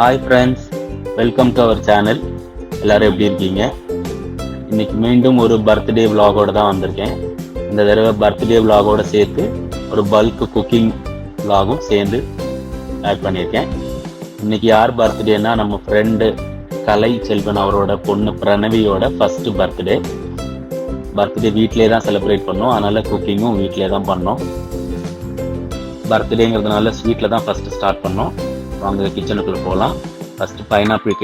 Hi friends, welcome to our channel. எல்லோரும் எப்படி இருக்கீங்க? இன்றைக்கி மீண்டும் ஒரு பர்த்டே விலாகோடு தான் வந்திருக்கேன். இந்த தடவை பர்த்டே விலாகோடு சேர்த்து ஒரு பல்க் குக்கிங் விலாகும் சேர்ந்து ஆட் பண்ணியிருக்கேன். இன்றைக்கி யார் பர்த்டேன்னா நம்ம ஃப்ரெண்டு கலை செல்வன் அவரோட பொண்ணு பிரணவியோட ஃபஸ்ட்டு பர்த்டே வீட்டிலே தான் செலிப்ரேட் பண்ணோம். அதனால் குக்கிங்கும் வீட்டிலே தான் பண்ணோம். பர்த்டேங்கிறதுனால ஸ்வீட்டில் தான் ஃபஸ்ட்டு ஸ்டார்ட் பண்ணோம். வாங்க கிச்சனுக்குள்ளே போகலாம். ஃபஸ்ட்டு பைனாப்பிள்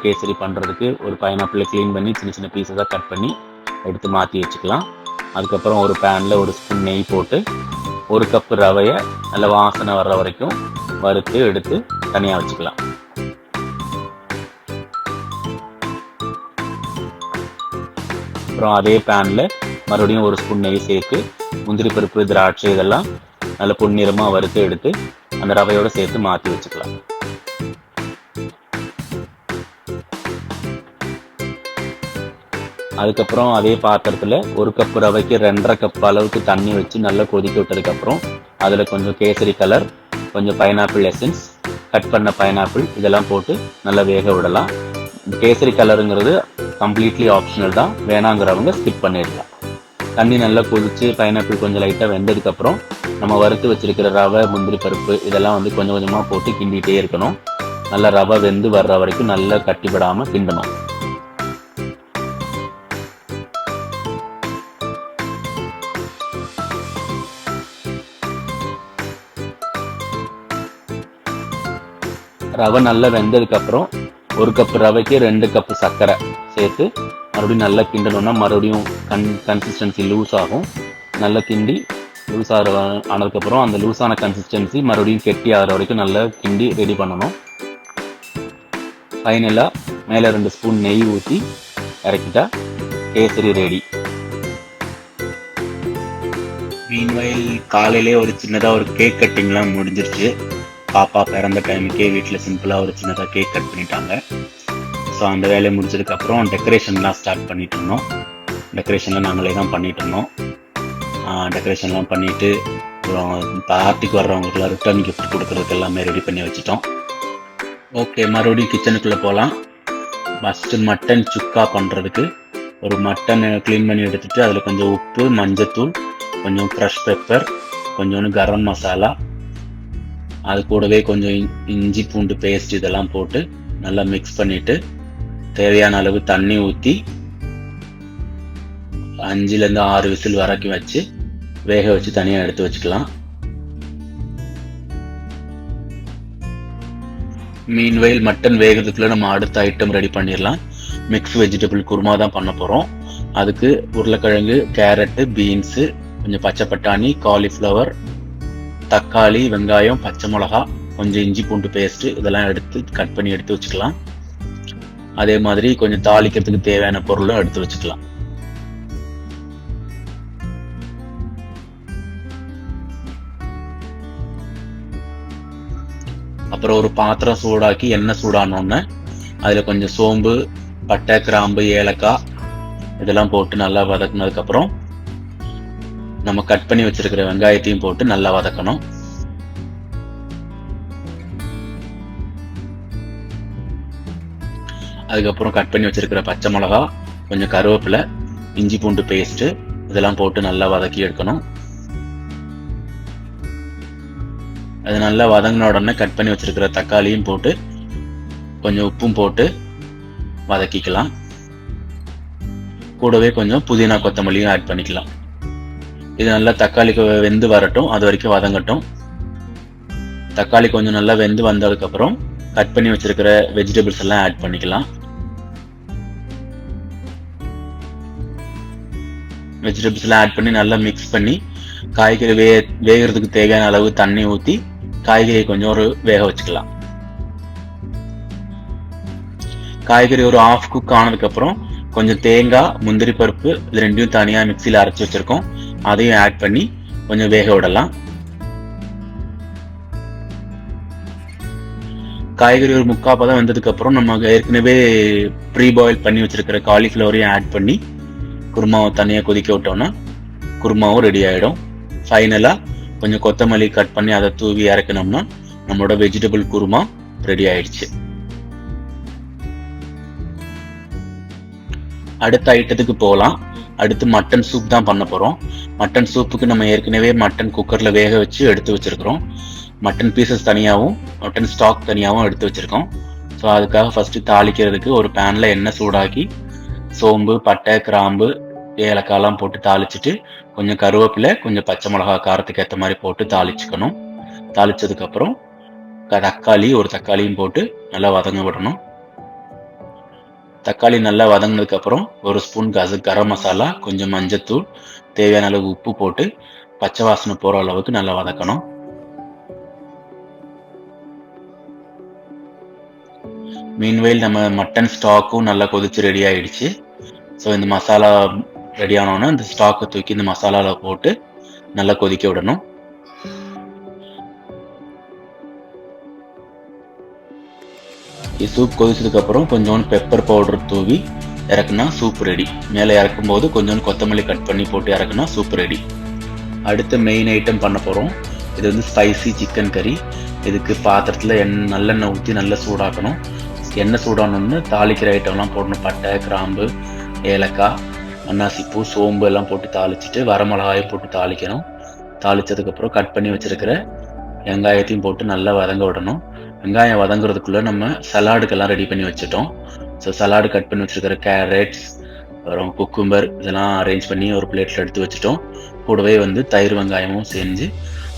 கேசரி பண்ணுறதுக்கு ஒரு பைனாப்பிளை க்ளீன் பண்ணி சின்ன சின்ன பீஸஸாக கட் பண்ணி எடுத்து மாற்றி வச்சுக்கலாம். அதுக்கப்புறம் ஒரு பேனில் ஒரு ஸ்பூன் நெய் போட்டு 1 கப்பு ரவையை நல்ல வாசனை வர்ற வரைக்கும் வறுத்து எடுத்து தனியாக வச்சுக்கலாம். அப்புறம் அதே பேனில் மறுபடியும் ஒரு ஸ்பூன் நெய் சேர்த்து முந்திரி பருப்பு, திராட்சை இதெல்லாம் நல்ல பொன்னிறமாக வறுத்து எடுத்து அந்த ரவையோடு சேர்த்து மாற்றி வச்சுக்கலாம். அதுக்கப்புறம் அதே பாத்திரத்தில் 1 கப்பு ரவைக்கு 2.5 கப் அளவுக்கு தண்ணி வச்சு நல்லா கொதிக்க விட்டதுக்கப்புறம் அதில் கொஞ்சம் கேசரி கலர், கொஞ்சம் பைனாப்பிள் எசன்ஸ், கட் பண்ண பைனாப்பிள் இதெல்லாம் போட்டு நல்லா வேக விடலாம். கேசரி கலருங்கிறது கம்ப்ளீட்லி ஆப்ஷனல் தான், வேணாங்கிறவங்க ஸ்கிப் பண்ணிடலாம். தண்ணி நல்லா கொதித்து பைனாப்பிள் கொஞ்சம் லைட்டாக வெந்ததுக்கப்புறம் நம்ம வறுத்து வச்சிருக்கிற ரவை, முந்திரி பருப்பு இதெல்லாம் கொஞ்சம் கொஞ்சமாக போட்டு கிண்டிகிட்டே இருக்கணும். நல்லா ரவை வெந்து வர்ற வரைக்கும் நல்லா கட்டிவிடாமல் கிண்டணும். ரவை நல்லா வெந்ததுக்கப்புறம் 1 கப்பு ரவைக்கு 2 கப்பு சர்க்கரை சேர்த்து மறுபடியும் நல்லா கிண்டணும்னா மறுபடியும் கன்சிஸ்டன்சி லூஸ் ஆகும். நல்லா கிண்டி லூஸ் ஆனதுக்கப்புறம் அந்த லூஸான கன்சிஸ்டன்சி மறுபடியும் கெட்டி ஆகிற வரைக்கும் நல்லா கிண்டி ரெடி பண்ணணும். ஃபைனலாக மேலே 2 ஸ்பூன் நெய் ஊற்றி இறக்கிட்டா கேசரி ரெடி. மீன்வயல் காலையிலே ஒரு சின்னதாக ஒரு கேக் கட்டிங்லாம் முடிஞ்சிருச்சு. பாப்பா பிறந்த டைமுக்கே வீட்டில் சிம்பிளாக ஒரு சின்னதாக கேக் கட் பண்ணிட்டாங்க. ஸோ அந்த வேலையை முடிச்சதுக்கப்புறம் டெக்கரேஷன்லாம் ஸ்டார்ட் பண்ணிட்டு இருந்தோம். டெக்கரேஷன்லாம் நாங்களே தான் பண்ணிட்டு இருந்தோம். டெக்கரேஷன்லாம் பண்ணிவிட்டு அப்புறம் பார்ட்டிக்கு வர்றவங்களுக்குலாம் ரிட்டர்ன் கிஃப்ட் கொடுக்குறதுக்கு எல்லாமே ரெடி பண்ணி வச்சுட்டோம். ஓகே, மறுபடியும் கிச்சனுக்குள்ளே போகலாம். ஃபஸ்ட்டு மட்டன் சுக்கா பண்ணுறதுக்கு ஒரு மட்டனை க்ளீன் பண்ணி எடுத்துகிட்டு அதில் கொஞ்சம் உப்பு, மஞ்சத்தூள், கொஞ்சம் க்ரஷ் பெப்பர், கொஞ்சோண்டு கரம் மசாலா, அது கூடவே கொஞ்சம் இஞ்சி பூண்டு பேஸ்ட் இதெல்லாம் போட்டு நல்லா மிக்ஸ் பண்ணிவிட்டு தேவையான அளவு தண்ணி ஊற்றி 5-6 விசில் வரைக்கும் வச்சு வேக வச்சு தனியாக எடுத்து வச்சுக்கலாம். மீன்வயல் மட்டன் வேகிறதுக்குள்ள நம்ம அடுத்த ஐட்டம் ரெடி பண்ணிடலாம். மிக்ஸ் வெஜிடபிள் குருமா தான் பண்ண போகிறோம். அதுக்கு உருளைக்கிழங்கு, கேரட்டு, பீன்ஸு, கொஞ்சம் பச்சை பட்டாணி, காலிஃப்ளவர், தக்காளி, வெங்காயம், பச்சை மிளகா, கொஞ்சம் இஞ்சி பூண்டு பேஸ்ட்டு இதெல்லாம் எடுத்து கட் பண்ணி எடுத்து வச்சுக்கலாம். அதே மாதிரி கொஞ்சம் தாளிக்கிறதுக்கு தேவையான பொருளும் எடுத்து வச்சுக்கலாம். அப்புறம் ஒரு பாத்திரம் சூடாக்கி எண்ணெய் சூடானோன்னு அதில் கொஞ்சம் சோம்பு, பட்டை, கிராம்பு, ஏலக்காய் இதெல்லாம் போட்டு நல்லா வதக்குனதுக்கப்புறம் நம்ம கட் பண்ணி வச்சிருக்கிற வெங்காயத்தையும் போட்டு நல்லா வதக்கணும். அதுக்கப்புறம் கட் பண்ணி வச்சிருக்கிற பச்சை மிளகா, கொஞ்சம் கருவேப்பிலை, இஞ்சி பூண்டு பேஸ்ட்டு இதெல்லாம் போட்டு நல்லா வதக்கி எடுக்கணும். அது நல்லா வதங்கின உடனே கட் பண்ணி வச்சிருக்கிற தக்காளியும் போட்டு கொஞ்சம் உப்பும் போட்டு வதக்கிக்கலாம். கூடவே கொஞ்சம் புதினா, கொத்தமல்லியும் ஆட் பண்ணிக்கலாம். இது நல்லா தக்காளிக்கு வெந்து வரட்டும், அது வரைக்கும் வதங்கட்டும். தக்காளி கொஞ்சம் நல்லா வெந்து வந்ததுக்கப்புறம் கட் பண்ணி வச்சிருக்கிற வெஜிடபிள்ஸ் எல்லாம் ஆட் பண்ணிக்கலாம். வெஜிடபிள்ஸ் எல்லாம் ஆட் பண்ணி நல்லா மிக்ஸ் பண்ணி காய்கறி வேகிறதுக்கு தேவையான அளவு தண்ணி ஊற்றி காய்கறியை கொஞ்சம் வேக வச்சுக்கலாம். காய்கறி ஒரு 1/2 குக் ஆனதுக்கப்புறம் கொஞ்சம் தேங்காய், முந்திரி பருப்பு இது ரெண்டையும் தனியாக மிக்சியில் அரைச்சி வச்சிருக்கோம், அதையும் ஆட் பண்ணி கொஞ்சம் வேக விடலாம். காய்கறி ஒரு 3/4 பதம் வந்ததுக்கப்புறம் நம்ம ஏற்கனவே ப்ரீ பாயில் பண்ணி வச்சிருக்கிற காலிஃப்ளவரையும் ஆட் பண்ணி குருமாவை தனியாக கொதிக்க விட்டோம்னா குருமாவும் ரெடி ஆகிடும். ஃபைனலாக கொஞ்சம் கொத்தமல்லி கட் பண்ணி அதை தூவி இறக்கணும்னா நம்மளோட வெஜிடபிள் குருமா ரெடி ஆயிடுச்சு. அடுத்த ஐட்டத்துக்கு போகலாம். அடுத்து மட்டன் சூப் தான் பண்ண போறோம். மட்டன் சூப்புக்கு நம்ம ஏற்கனவே மட்டன் குக்கர்ல வேக வச்சு எடுத்து வச்சிருக்கிறோம். மட்டன் பீசஸ் தனியாகவும் மட்டன் ஸ்டாக் தனியாகவும் எடுத்து வச்சிருக்கோம். ஸோ அதுக்காக ஃபர்ஸ்ட் தாளிக்கிறதுக்கு ஒரு பேன்ல எண்ணெய் சூடாக்கி சோம்பு, பட்டை, கிராம்பு, ஏலக்காய்லாம் போட்டு தாளிச்சிட்டு கொஞ்சம் கருவேப்பிலை, கொஞ்சம் பச்சை மிளகா காரத்துக்கு ஏற்ற மாதிரி போட்டு தாளிச்சுக்கணும். தாளிச்சதுக்கு அப்புறம் ஒரு தக்காளியும் போட்டு நல்லா வதங்க விடணும். தக்காளி நல்லா வதங்கினதுக்கு அப்புறம் ஒரு ஸ்பூன் கரம் மசாலா, கொஞ்சம் மஞ்சத்தூள், தேவையான அளவு உப்பு போட்டு பச்சை வாசனை போற அளவுக்கு நல்லா வதக்கணும். மீன்வெயில் நம்ம மட்டன் ஸ்டாக்கும் நல்லா கொதிச்சு ரெடி ஆயிடுச்சு. ஸோ இந்த மசாலா ரெடி ஆனோன்னா இந்த ஸ்டாக்கை தூக்கி இந்த மசாலாவில் போட்டு நல்லா கொதிக்க விடணும். சூப் கொதிச்சதுக்கு அப்புறம் கொஞ்சோண்டு பெப்பர் பவுடர் தூவி இறக்குனா சூப் ரெடி. மேலே இறக்கும் போது கொஞ்சோண்டு கொத்தமல்லி கட் பண்ணி போட்டு இறக்குனா சூப் ரெடி. அடுத்த மெயின் ஐட்டம் பண்ண போகிறோம். இது வந்து ஸ்பைசி சிக்கன் கறி. இதுக்கு பாத்திரத்தில் நல்லெண்ணெய் ஊற்றி நல்லா சூடாக்கணும். எண்ணெய் சூடானோன்னு தாளிக்கிற ஐட்டம்லாம் போடணும். பட்டை, கிராம்பு, ஏலக்காய், அன்னாசிப்பூ, சோம்பு எல்லாம் போட்டு தாளிச்சிட்டு வரமிளகாயும் போட்டு தாளிக்கணும். தாளிச்சதுக்கப்புறம் கட் பண்ணி வச்சிருக்கிற வெங்காயத்தையும் போட்டு நல்லா வதங்க விடணும். வெங்காயம் வதங்குறதுக்குள்ளே நம்ம சலாடுக்கெல்லாம் ரெடி பண்ணி வச்சுட்டோம். ஸோ சலாடு கட் பண்ணி வச்சுருக்கிற கேரட்ஸ், அப்புறம் குக்கும்பர் இதெல்லாம் அரேஞ்ச் பண்ணி ஒரு பிளேட்டில் எடுத்து வச்சுட்டோம். கூடவே வந்து தயிர் வெங்காயமும் செஞ்சு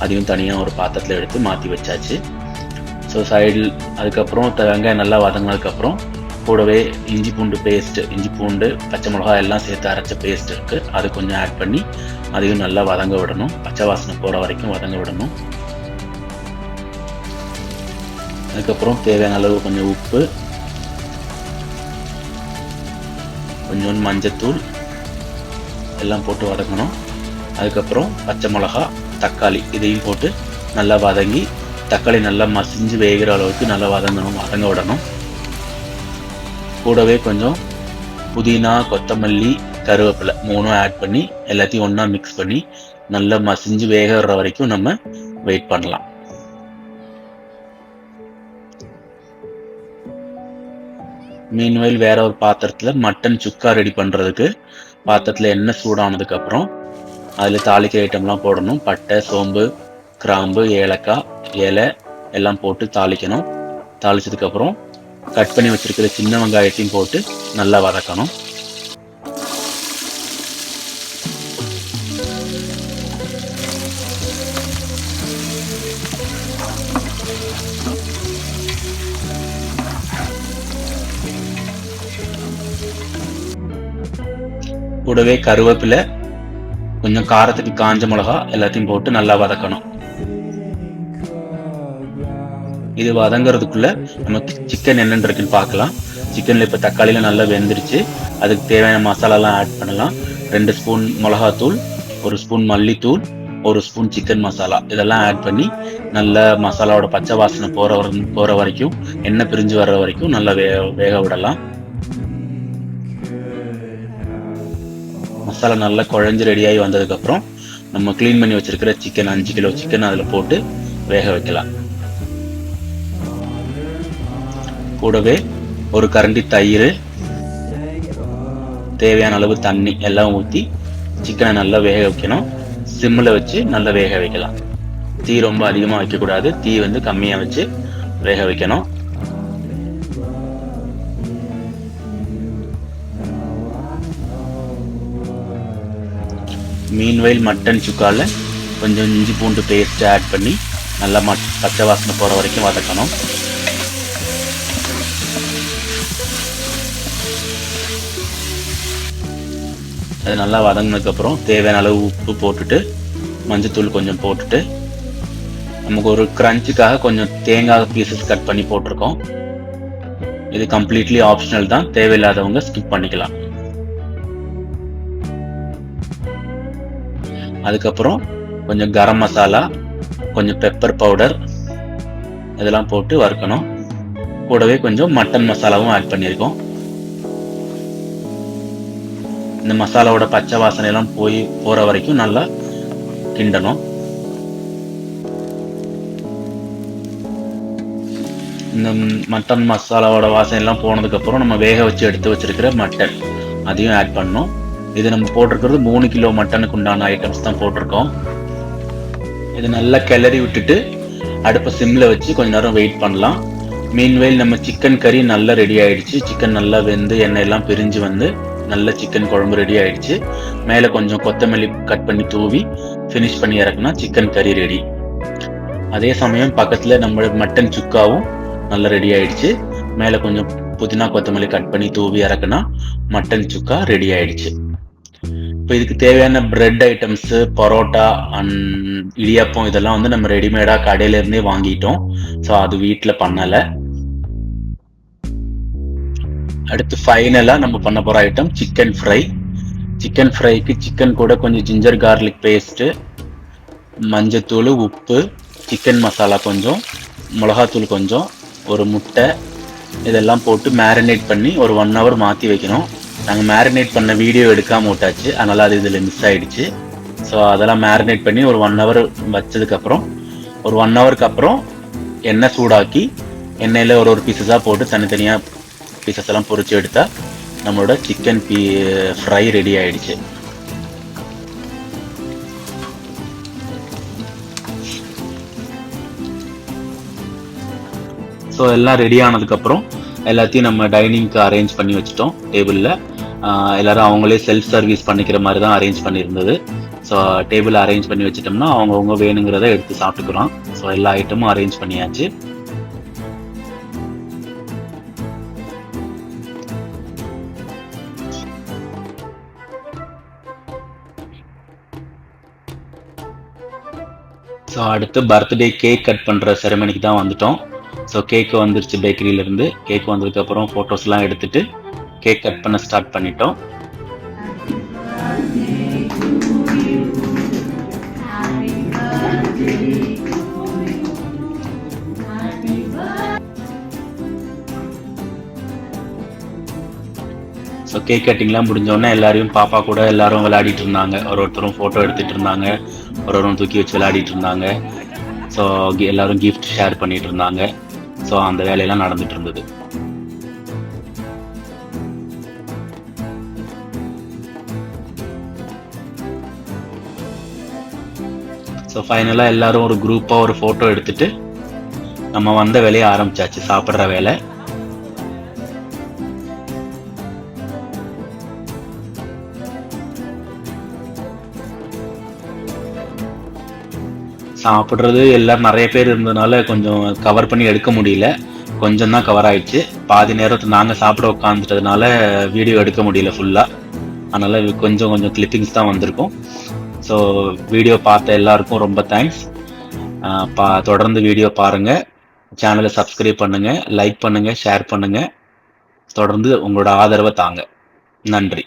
அதையும் தனியாக ஒரு பாத்திரத்தில் எடுத்து மாற்றி வச்சாச்சு. ஸோ சைடில் அதுக்கப்புறம் வெங்காயம் நல்லா வதங்கினதுக்கப்புறம் கூடவே இஞ்சி பூண்டு, பச்சை மிளகாய் எல்லாம் சேர்த்து அரைச்ச பேஸ்ட் இருக்குது. அது கொஞ்சம் ஆட் பண்ணி அதையும் நல்லா வதங்க விடணும். பச்சை வாசனை போகிற வரைக்கும் வதங்க விடணும். அதுக்கப்புறம் தேவையான அளவு கொஞ்சம் உப்பு, கொஞ்சோண்டு மஞ்சத்தூள் எல்லாம் போட்டு வதக்கணும். அதுக்கப்புறம் பச்சை மிளகா, தக்காளி இதையும் போட்டு நல்லா வதங்கி தக்காளி நல்லா மசிஞ்சு வேகிற அளவுக்கு நல்லா வதங்க விடணும். கூடவே கொஞ்சம் புதினா, கொத்தமல்லி, கருவேப்பிலை 3 ஆட் பண்ணி எல்லாத்தையும் ஒன்றா மிக்ஸ் பண்ணி நல்லா மசிஞ்சு வேகிற வரைக்கும் நம்ம வெயிட் பண்ணலாம். மீன்வெயில் வேற ஒரு பாத்திரத்தில் மட்டன் சுக்கா ரெடி பண்ணுறதுக்கு பாத்திரத்தில் எண்ணெய் சூடானதுக்கு அப்புறம் அதில் தாளிக்கிற ஐட்டம்லாம் போடணும். பட்டை, சோம்பு, கிராம்பு, ஏலக்காய், இலை எல்லாம் போட்டு தாளிக்கணும். தாளிச்சதுக்கப்புறம் கட் பண்ணி வச்சிருக்கிற சின்ன வெங்காயத்தையும் போட்டு நல்லா வதக்கணும். கூடவே கருவேப்பிலை, கொஞ்சம் காரத்துக்கு காஞ்ச மிளகா எல்லாத்தையும் போட்டு நல்லா வதக்கணும். இது வதங்கிறதுக்குள்ள நமக்கு சிக்கன் என்னென்னு இருக்குன்னு பார்க்கலாம். சிக்கன்ல இப்போ தக்காளியில நல்லா வெந்துருச்சு. அதுக்கு தேவையான மசாலாலாம் ஆட் பண்ணலாம். 2 ஸ்பூன் மிளகாத்தூள், 1 ஸ்பூன் மல்லித்தூள், 1 ஸ்பூன் சிக்கன் மசாலா இதெல்லாம் ஆட் பண்ணி நல்லா மசாலாவோட பச்சை வாசனை போற வரைக்கும் எண்ணெய் பிரிஞ்சு வர்ற வரைக்கும் நல்லா வேக விடலாம். மசாலா நல்லா குழஞ்சு ரெடியாகி வந்ததுக்கப்புறம் நம்ம க்ளீன் பண்ணி வச்சிருக்கிற சிக்கன் 5 கிலோ சிக்கன் அதில் போட்டு வேக வைக்கலாம். கூடவே ஒரு கரண்டி தயிர், தேவையான அளவு தண்ணி எல்லாம் ஊற்றி சிக்கனை நல்லா வேக வைக்கணும். சிம்மில் வச்சு நல்லா வேக வைக்கலாம். தீ ரொம்ப அதிகமாக வைக்கக்கூடாது. தீ வந்து கம்மியாக வச்சு வேக வைக்கணும். மீன்வெயில் மட்டன் சுக்கால கொஞ்சம் இஞ்சி பூண்டு பேஸ்ட் ஆட் பண்ணி நல்லா பச்சை வாசனை போகிற வரைக்கும் வதக்கணும். அது நல்லா வதங்கினதுக்கப்புறம் தேவையான அளவு உப்பு போட்டுட்டு மஞ்சத்தூள் கொஞ்சம் போட்டுட்டு நமக்கு ஒரு கிரன்ச்சுக்காக கொஞ்சம் தேங்காய் பீசஸ் கட் பண்ணி போட்டிருக்கோம். இது கம்ப்ளீட்லி ஆப்ஷனல் தான். தேவையில்லாதவங்க ஸ்கிப் பண்ணிக்கலாம். அதுக்கப்புறம் கொஞ்சம் கரம் மசாலா, கொஞ்சம் பெப்பர் பவுடர் இதெல்லாம் போட்டு வறுக்கணும். கூடவே கொஞ்சம் மட்டன் மசாலாவும் ஆட் பண்ணியிருக்கோம். இந்த மசாலாவோட பச்சை வாசனை எல்லாம் போற வரைக்கும் நல்லா கிண்டணும். இந்த மட்டன் மசாலாவோட வாசனை எல்லாம் போனதுக்கப்புறம் நம்ம வேக வச்சு எடுத்து வச்சிருக்கிற மட்டன் அதையும் ஆட் பண்ணோம். இது நம்ம போட்டிருக்கிறது 3 கிலோ மட்டனுக்கு உண்டான ஐட்டம்ஸ் தான் போட்டிருக்கோம். இது நல்லா கிளறி விட்டுட்டு அடுப்பை சிம்ல வச்சு கொஞ்ச நேரம் வெயிட் பண்ணலாம். மீன்வைல் நம்ம சிக்கன் கறி நல்லா ரெடி ஆயிடுச்சு. சிக்கன் நல்லா வெந்து எண்ணெய் எல்லாம் பிரிஞ்சு வந்து நல்ல சிக்கன் குழம்பு ரெடி ஆயிடுச்சு. மேலே கொஞ்சம் கொத்தமல்லி கட் பண்ணி தூவி ஃபினிஷ் பண்ணி இறக்குனா சிக்கன் கறி ரெடி. அதே சமயம் பக்கத்தில் நம்ம மட்டன் சுக்காவும் நல்லா ரெடி ஆயிடுச்சு. மேலே கொஞ்சம் புதினா கொத்தமல்லி கட் பண்ணி தூவி இறக்குனா மட்டன் சுக்கா ரெடி ஆயிடுச்சு. இப்போ இதுக்கு தேவையான bread items, parotta and idiyappam இதெல்லாம் வந்து நம்ம ரெடிமேடாக கடையிலேருந்தே வாங்கிட்டோம். ஸோ அது வீட்டில் பண்ணலை. அடுத்து ஃபைனலாக நம்ம பண்ண போகிற ஐட்டம் சிக்கன் ஃப்ரை. சிக்கன் ஃப்ரைக்கு சிக்கன் கூட கொஞ்சம் ஜிஞ்சர் கார்லிக் பேஸ்ட்டு, மஞ்சத்தூள், உப்பு, சிக்கன் மசாலா கொஞ்சம், மிளகாத்தூள் கொஞ்சம், ஒரு முட்டை இதெல்லாம் போட்டு மேரினேட் பண்ணி ஒரு 1 hour மாற்றி வைக்கணும். நாங்கள் மேரினேட் பண்ண வீடியோ எடுக்காமல் விட்டாச்சு, அதனால் அது இதில் மிஸ் ஆகிடுச்சு. ஸோ அதெல்லாம் மேரினேட் பண்ணி ஒரு 1 hour வச்சதுக்கப்புறம் ஒரு 1 hourக்கு அப்புறம் எண்ணெய் சூடாக்கி எண்ணெயில் ஒரு பீசஸாக போட்டு தனித்தனியாக பீசஸ் எல்லாம் பொரிச்சு எடுத்தால் நம்மளோட சிக்கன் ஃப்ரை ரெடி ஆயிடுச்சு. ஸோ எல்லாம் ரெடி ஆனதுக்கப்புறம் எல்லாத்தையும் நம்ம டைனிங்க்கு அரேஞ்ச் பண்ணி வச்சுட்டோம். டேபிளில் எல்லாரும் அவங்களே செல்ஃப் சர்வீஸ் பண்ணிக்கிற மாதிரி தான் அரேஞ்ச் பண்ணியிருந்தது. ஸோ டேபிள் அரேஞ்ச் பண்ணி வச்சுட்டோம்னா அவங்கவுங்க வேணுங்கிறத எடுத்து சாப்பிட்டுக்கிறோம். ஸோ எல்லா ஐட்டமும் அரேஞ்ச் பண்ணியாச்சு. ஸோ அடுத்து பர்த்டே கேக் கட் பண்ணுற செரமனிக்கு தான் வந்துட்டோம். ஸோ கேக்கு வந்துருச்சு பேக்கரியிலேருந்து. கேக் வந்ததுக்கப்புறம் ஃபோட்டோஸ்லாம் எடுத்துகிட்டு கேக் கட் பண்ண ஸ்டார்ட் பண்ணிட்டோம். ஸோ கேக் கட்டிங்லாம் முடிஞ்சோடனே எல்லாரையும் பாப்பா கூட எல்லாரும் விளையாடிட்டு இருந்தாங்க. ஒருத்தரும் ஃபோட்டோ எடுத்துகிட்டு இருந்தாங்க, ஒருவரும் தூக்கி வச்சு விளையாடிட்டு இருந்தாங்க. ஸோ எல்லாரும் கிஃப்ட் ஷேர் பண்ணிட்டு இருந்தாங்க. ஸோ அந்த வேலையெல்லாம் நடந்துட்டு இருந்தது. ஸோ ஃபைனலாக எல்லாரும் ஒரு குரூப்பாக ஒரு ஃபோட்டோ எடுத்துட்டு நம்ம வந்த வேலையை ஆரம்பிச்சாச்சு, சாப்பிட்ற வேலை. சாப்பிட்றது எல்லாரும் நிறைய பேர் இருந்ததுனால கொஞ்சம் கவர் பண்ணி எடுக்க முடியல. கொஞ்சம் தான் கவர் ஆயிடுச்சு. பாதி நேரத்தில் நாங்கள் சாப்பிட உட்காந்துட்டதுனால வீடியோ எடுக்க முடியல ஃபுல்லாக. அதனால் கொஞ்சம் கொஞ்சம் கிளிப்பிங்ஸ் தான் வந்திருக்கும். ஸோ வீடியோ பார்த்த எல்லாருக்கும் ரொம்ப தேங்க்ஸ். தொடர்ந்து வீடியோ பாருங்கள், சேனலை சப்ஸ்கிரைப் பண்ணுங்கள், லைக் பண்ணுங்கள், ஷேர் பண்ணுங்கள். தொடர்ந்து உங்களோட ஆதரவை தாங்க. நன்றி.